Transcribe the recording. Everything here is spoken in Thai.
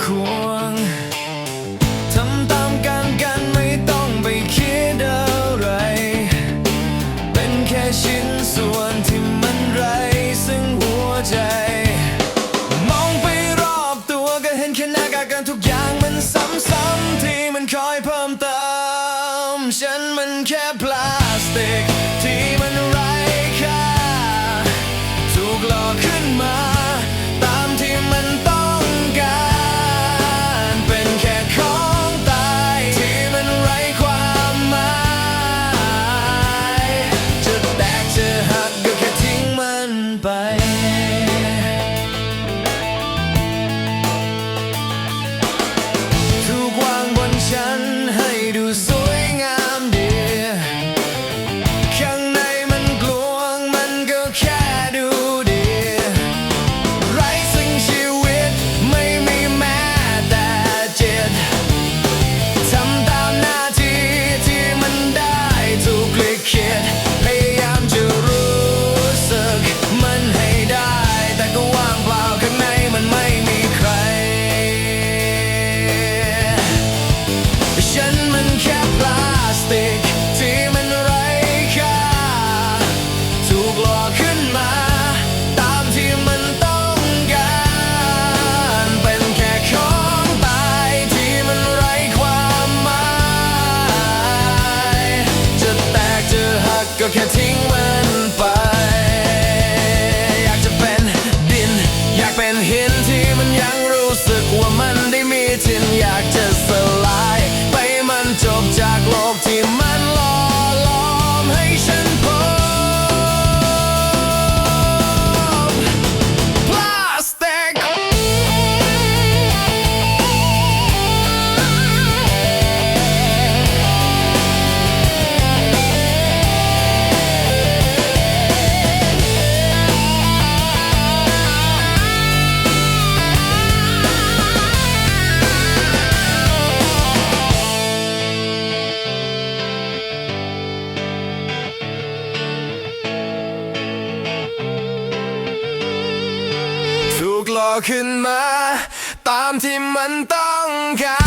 ควงทำตามกันไม่ต้องไปคิดอะไรเป็นแค่ชิ้นส่วนที่มันไร้ซึ่งหัวใจมองไปรอบตัวก็เห็นแค่หน้ากากกันทุกอย่างมันซ้ำๆที่มันคอยเพิ่มเติมฉันมันแค่พลาสติกที่มันไร้ค่าถูกหลอกขึ้นมาตามที่มันต้องการเป็นแค่ของตายที่มันไร้ความหมายจะแตกจะหักก็แค่ทิ้งมันไปถูกวางบนฉันให้ดูสวยงามดีข้างในมันกลวงมันก็แค่ดูดีไร้ซึ่งชีวิตไม่มีแม้แต่จิตทำตามหน้าที่ที่มันได้ถูกลิขิตพยายามจะรู้สึกมันให้ได้แต่ก็ว่างเปล่าข้างในมันไม่มีใครฉันมันแค่พลาสติกที่มันไร้ค่าถูกหลอกขึ้นมาตามที่มันต้องการเป็นแค่ของตายที่มันไร้ความหมายจะแตกจะหักก็แค่ทิ้งมันไปอยากจะเป็นดินอยากเป็นหินที่มันยังรู้สึกว่ามันได้มีทินอยากจะสลายไปมันจบจากโลกที่มันหล่อหลอมให้ฉันพบพลาสติกถูกหลอกขึ้นมาตามที่มันต้องการ